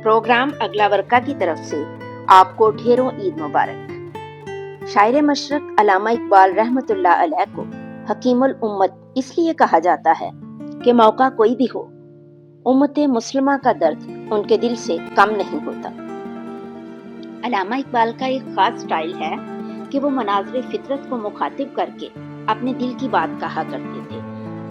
Programme अगला वर्का की तरफ से आपको ढेरों ईद मुबारक। शायर मशरक अल्लामा इकबाल रहमतुल्लाह अलैह को हकीमुल उम्मत इसलिए कहा जाता है कि मौका कोई भी हो, उम्मत मुस्लिमा का दर्द उनके दिल से कम नहीं होता। अल्लामा इकबाल का एक खास स्टाइल है कि वो मनाज़िर फितरत को मुखातिब करके अपने दिल की बात कहा करते थे।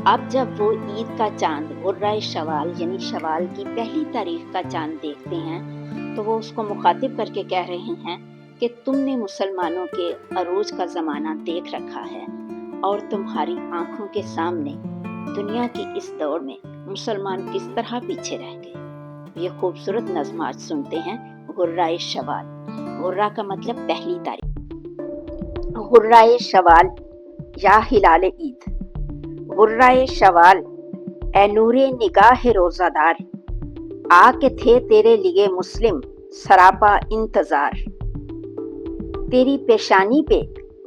अब जब वो ईद का चांद गुर्राए शवाल यानी शवाल की पहली तारीख का चांद देखते हैं तो वो उसको मुखातिब करके कह रहे हैं कि तुमने मुसलमानों के अरूज का ज़माना देख रखा है और तुम्हारी आंखों के सामने दुनिया की इस दौड़ में मुसलमान किस तरह पीछे रह गए। ये खूबसूरत नज़्म आज सुनते हैं गुर्राए शवाल। गुर्रा का मतलब पहली तारीख। गुर्राए शवाल या हिलाल ईद। गुर्राए शवाल ए नूरे निगाह रोज़ादार, आके थे तेरे लिए मुस्लिम सरापा इंतजार। तेरी पेशानी पे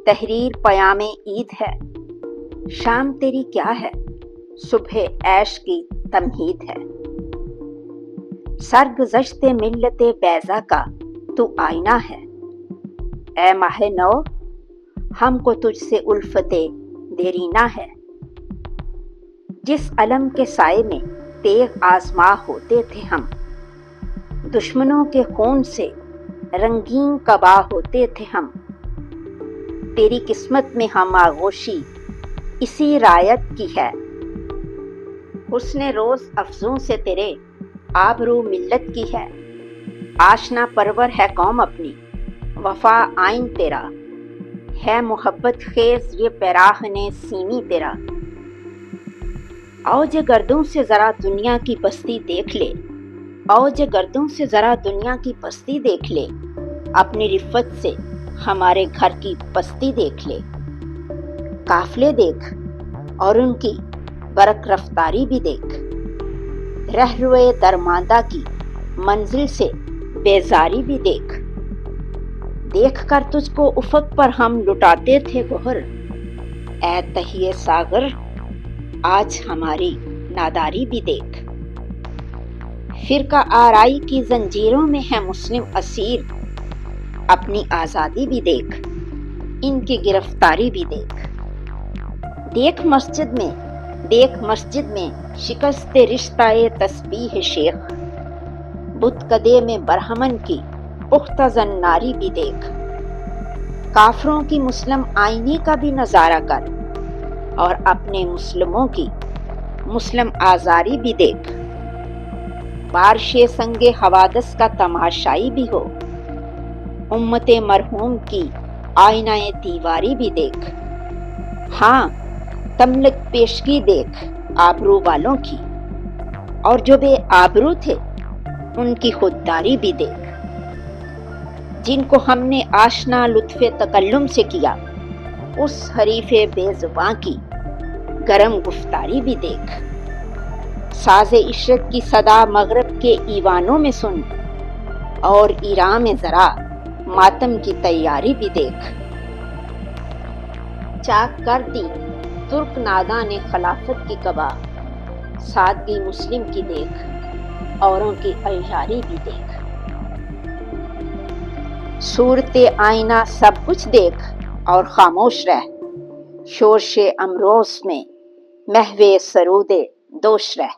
तहरीर पयामे ईद है, शाम तेरी क्या है सुबह ऐश की तमहीद है। सरगुज़श्ते मिल्लते बैज़ा का तू आईना है, ए माहे नौ हमको तुझसे उल्फते देरीना है। जिस अलम के साए में तेग आजमा होते थे हम, दुश्मनों के खून से रंगीन कबा होते थे हम। तेरी किस्मत में हम आगोशी इसी रायत की है, हुस्ने रोज अफजों से तेरे आबरू मिल्लत की है। आशना परवर है कौम अपनी वफा आइन तेरा, है मोहब्बत खेज ये पैराहने सीमी तेरा। आओ जे गर्दों से जरा दुनिया की बस्ती देख ले, आओ जे गर्दों से जरा दुनिया की बस्ती देख ले, अपनी रिफ़त से हमारे घर की बस्ती देख ले। काफले देख और उनकी बरक रफ्तारी भी देख, रह रुए दरमांदा की मंजिल से बेजारी भी देख। देख कर तुझको उफक पर हम लुटाते थे गोहर, ऐ तहिए सागर आज हमारी नादारी भी देख। फिरका आराई की जंजीरों में है मुस्लिम असीर, अपनी आज़ादी भी देख, इनकी गिरफ्तारी भी देख। देख मस्जिद में शिकस्ते रिश्ताए तस्बीह शेख, बुत कदे में बरहमन की पुख्ता जन्नारी भी देख। काफरों की मुस्लिम आईने का भी नज़ारा कर और अपने मुस्लिमों की मुस्लिम आज़ारी भी देख। बारिशे संगे हवादस का तमाशाई भी हो, उम्मते मरहूम की आईनाए दीवारी भी देख। हाँ, तमलक पेशगी देख आबरू वालों की, और जो बे आबरू थे उनकी खुददारी भी देख। जिनको हमने आशना लुत्फ़े तकल्लुम से किया, उस हरीफे बेज़ुबां की गरम गुफ्तारी भी देख। साज़े इशरत की सदा मगरब के ईवानों में सुन, और ईरान में ज़रा मातम की तैयारी भी देख। चाक कर दी तुर्क नादा ने खिलाफत की कबा, सादगी मुस्लिम की देख, औरों की अय्यारी भी देख। सूरते आईना सब कुछ देख और खामोश रह, शोर शे अमरोस में महवे सरूदे दोष रह।